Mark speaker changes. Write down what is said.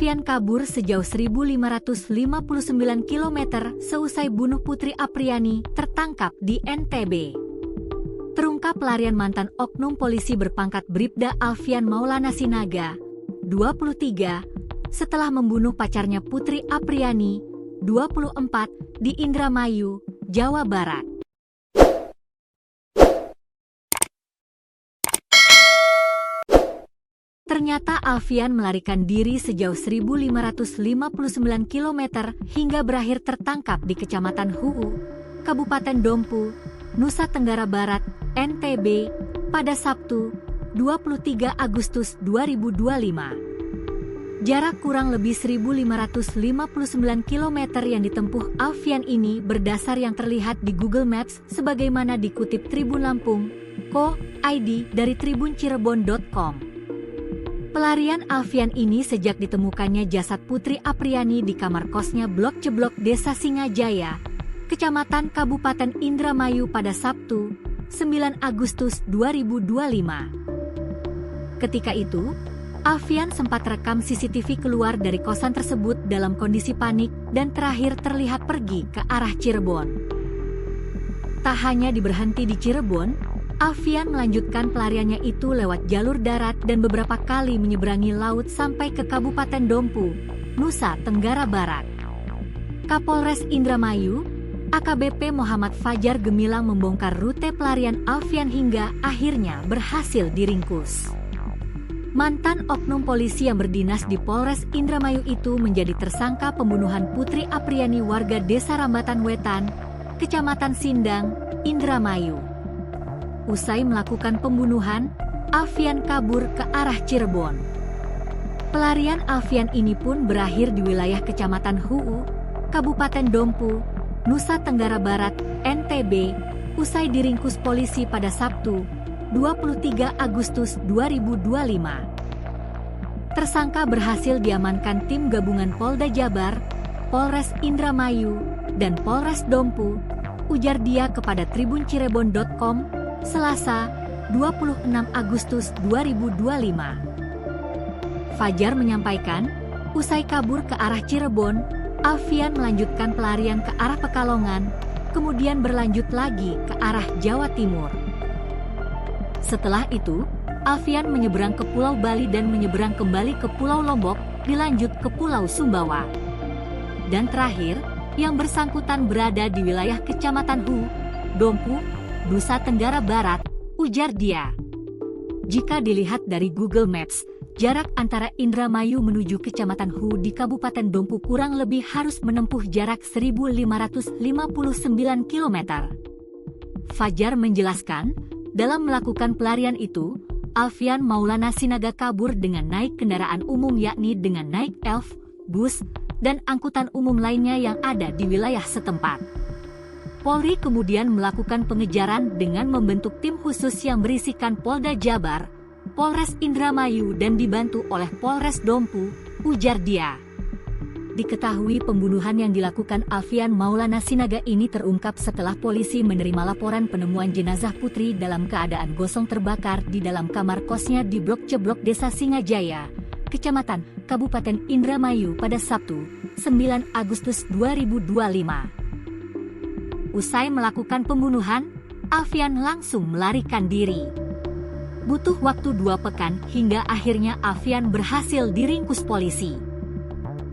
Speaker 1: Alfian kabur sejauh 1.559 km seusai bunuh Putri Apriani tertangkap di NTB. Terungkap pelarian mantan oknum polisi berpangkat Bribda Alfian Maulana Sinaga, 23, setelah membunuh pacarnya Putri Apriani, 24, di Indramayu, Jawa Barat. Ternyata Alfian melarikan diri sejauh 1.559 km hingga berakhir tertangkap di Kecamatan Huu, Kabupaten Dompu, Nusa Tenggara Barat, NTB, pada Sabtu, 23 Agustus 2025. Jarak kurang lebih 1.559 km yang ditempuh Alfian ini berdasar yang terlihat di Google Maps sebagaimana dikutip Tribun Lampung, Co.id dari tribuncirebon.com. Pelarian Alfian ini sejak ditemukannya jasad Putri Apriani di kamar kosnya Blok Ceblok Desa Singajaya, Kecamatan Kabupaten Indramayu pada Sabtu, 9 Agustus 2025. Ketika itu, Alfian sempat rekam CCTV keluar dari kosan tersebut dalam kondisi panik dan terakhir terlihat pergi ke arah Cirebon. Tak hanya diberhenti di Cirebon, Alfian melanjutkan pelariannya itu lewat jalur darat dan beberapa kali menyeberangi laut sampai ke Kabupaten Dompu, Nusa Tenggara Barat. Kapolres Indramayu, AKBP Muhammad Fajar Gemilang membongkar rute pelarian Alfian hingga akhirnya berhasil diringkus. Mantan oknum polisi yang berdinas di Polres Indramayu itu menjadi tersangka pembunuhan Putri Apriani warga Desa Rambatan Wetan, Kecamatan Sindang, Indramayu. Usai melakukan pembunuhan, Alfian kabur ke arah Cirebon. Pelarian Alfian ini pun berakhir di wilayah Kecamatan Huu, Kabupaten Dompu, Nusa Tenggara Barat, NTB, usai diringkus polisi pada Sabtu, 23 Agustus 2025. Tersangka berhasil diamankan tim gabungan Polda Jabar, Polres Indramayu, dan Polres Dompu, ujar dia kepada tribuncirebon.com, Selasa, 26 Agustus 2025. Fajar menyampaikan, usai kabur ke arah Cirebon, Alfian melanjutkan pelarian ke arah Pekalongan, kemudian berlanjut lagi ke arah Jawa Timur. Setelah itu, Alfian menyeberang ke Pulau Bali dan menyeberang kembali ke Pulau Lombok, dilanjut ke Pulau Sumbawa. Dan terakhir, yang bersangkutan berada di wilayah Kecamatan Huu, Dompu, Nusa Tenggara Barat, ujar dia. Jika dilihat dari Google Maps, jarak antara Indramayu menuju Kecamatan Huu di Kabupaten Dompu kurang lebih harus menempuh jarak 1.559 km. Fajar menjelaskan, dalam melakukan pelarian itu, Alfian Maulana Sinaga kabur dengan naik kendaraan umum yakni dengan naik elf, bus, dan angkutan umum lainnya yang ada di wilayah setempat. Polri kemudian melakukan pengejaran dengan membentuk tim khusus yang berisikan Polda Jabar, Polres Indramayu dan dibantu oleh Polres Dompu, ujar dia. Diketahui pembunuhan yang dilakukan Alfian Maulana Sinaga ini terungkap setelah polisi menerima laporan penemuan jenazah putri dalam keadaan gosong terbakar di dalam kamar kosnya di Blok Ceblok Desa Singajaya, Kecamatan Kabupaten Indramayu pada Sabtu, 9 Agustus 2025. Usai melakukan pembunuhan, Alfian langsung melarikan diri. Butuh waktu 2 pekan hingga akhirnya Alfian berhasil diringkus polisi.